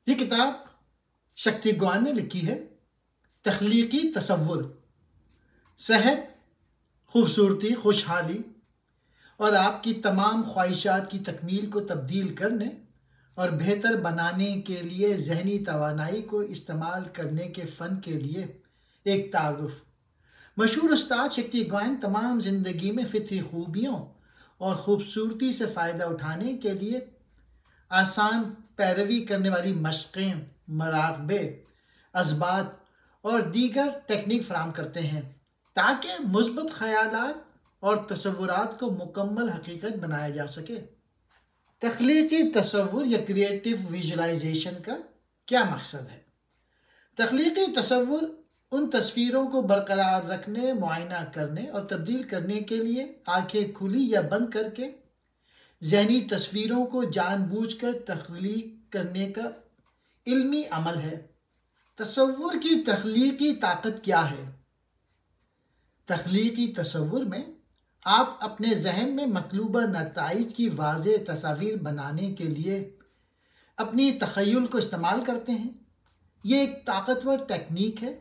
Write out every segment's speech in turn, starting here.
یہ کتاب شکتی گوان نے لکھی ہے۔ تخلیقی تصور، صحت، خوبصورتی، خوشحالی اور آپ کی تمام خواہشات کی تکمیل کو تبدیل کرنے اور بہتر بنانے کے لیے ذہنی توانائی کو استعمال کرنے کے فن کے لیے ایک تعارف۔ مشہور استاد شکتی گوان تمام زندگی میں فطری خوبیوں اور خوبصورتی سے فائدہ اٹھانے کے لیے آسان پیروی کرنے والی مشقیں، مراقبے، اثبات اور دیگر ٹیکنیک فراہم کرتے ہیں تاکہ مثبت خیالات اور تصورات کو مکمل حقیقت بنایا جا سکے۔ تخلیقی تصور یا کریٹو ویژولائزیشن کا کیا مقصد ہے؟ تخلیقی تصور ان تصویروں کو برقرار رکھنے، معائنہ کرنے اور تبدیل کرنے کے لیے آنکھیں کھلی یا بند کر کے ذہنی تصویروں کو جان بوجھ کر تخلیق کرنے کا علمی عمل ہے۔ تصور کی تخلیقی طاقت کیا ہے؟ تخلیقی تصور میں آپ اپنے ذہن میں مطلوبہ نتائج کی واضح تصاویر بنانے کے لیے اپنی تخیل کو استعمال کرتے ہیں۔ یہ ایک طاقتور ٹیکنیک ہے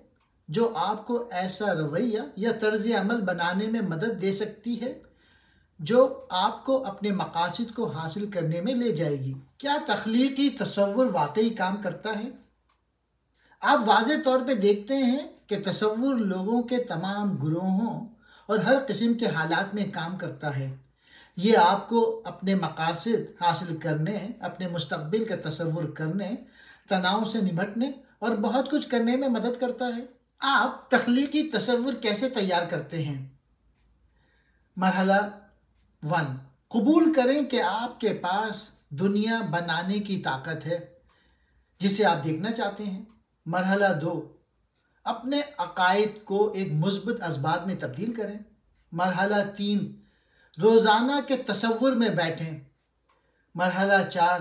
جو آپ کو ایسا رویہ یا طرز عمل بنانے میں مدد دے سکتی ہے جو آپ کو اپنے مقاصد کو حاصل کرنے میں لے جائے گی۔ کیا تخلیقی تصور واقعی کام کرتا ہے؟ آپ واضح طور پہ دیکھتے ہیں کہ تصور لوگوں کے تمام گروہوں اور ہر قسم کے حالات میں کام کرتا ہے۔ یہ آپ کو اپنے مقاصد حاصل کرنے، اپنے مستقبل کا تصور کرنے، تناؤ سے نمٹنے اور بہت کچھ کرنے میں مدد کرتا ہے۔ آپ تخلیقی تصور کیسے تیار کرتے ہیں؟ مرحلہ 1، قبول کریں کہ آپ کے پاس دنیا بنانے کی طاقت ہے جسے آپ دیکھنا چاہتے ہیں۔ مرحلہ 2، اپنے عقائد کو ایک مثبت اسباب میں تبدیل کریں۔ مرحلہ 3، روزانہ کے تصور میں بیٹھیں۔ مرحلہ 4،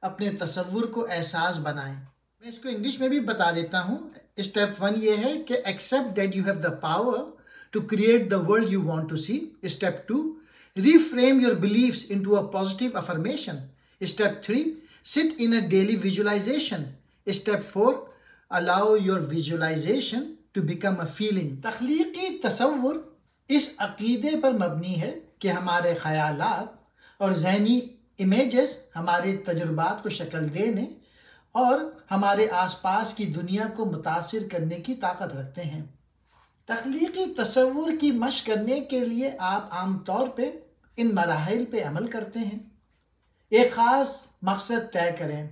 اپنے تصور کو احساس بنائیں۔ میں اس کو انگلش میں بھی بتا دیتا ہوں۔ اسٹیپ 1 یہ ہے کہ accept that you have the power to create the world you want to see. Step 2, reframe your beliefs into a positive affirmation. Step 3, sit in a daily visualization. Step 4, allow your visualization to become a feeling. تخلیقی تصور اس عقیدے پر مبنی ہے کہ ہمارے خیالات اور ذہنی امیجز ہمارے تجربات کو شکل دینے اور ہمارے آس پاس کی دنیا کو متاثر کرنے کی طاقت رکھتے ہیں۔ تخلیقی تصور کی مشق کرنے کے لیے آپ عام طور پہ ان مراحل پہ عمل کرتے ہیں۔ ایک خاص مقصد طے کریں،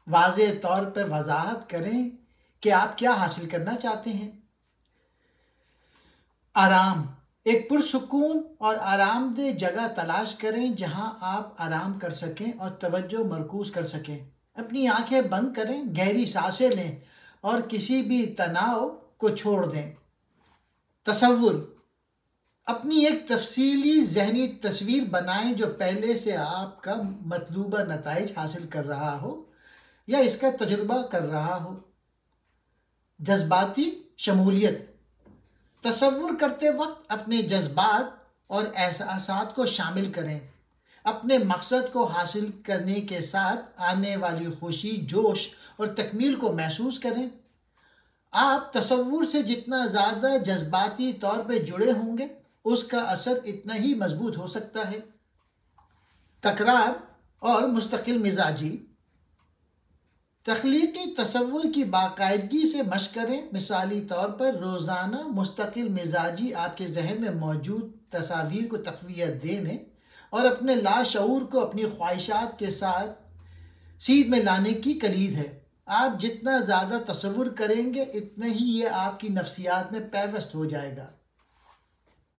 واضح طور پہ وضاحت کریں کہ آپ کیا حاصل کرنا چاہتے ہیں۔ آرام، ایک پرسکون اور آرام دہ جگہ تلاش کریں جہاں آپ آرام کر سکیں اور توجہ مرکوز کر سکیں۔ اپنی آنکھیں بند کریں، گہری سانسیں لیں اور کسی بھی تناؤ کو چھوڑ دیں۔ تصور، اپنی ایک تفصیلی ذہنی تصویر بنائیں جو پہلے سے آپ کا مطلوبہ نتائج حاصل کر رہا ہو یا اس کا تجربہ کر رہا ہو۔ جذباتی شمولیت، تصور کرتے وقت اپنے جذبات اور احساسات کو شامل کریں۔ اپنے مقصد کو حاصل کرنے کے ساتھ آنے والی خوشی، جوش اور تکمیل کو محسوس کریں۔ آپ تصور سے جتنا زیادہ جذباتی طور پہ جڑے ہوں گے، اس کا اثر اتنا ہی مضبوط ہو سکتا ہے۔ تکرار اور مستقل مزاجی، تخلیقی تصور کی باقاعدگی سے مشق کریں۔ مثالی طور پر روزانہ مستقل مزاجی آپ کے ذہن میں موجود تصاویر کو تقویت دینے اور اپنے لاشعور کو اپنی خواہشات کے ساتھ سیدھ میں لانے کی کلید ہے۔ آپ جتنا زیادہ تصور کریں گے اتنا ہی یہ آپ کی نفسیات میں پیوست ہو جائے گا۔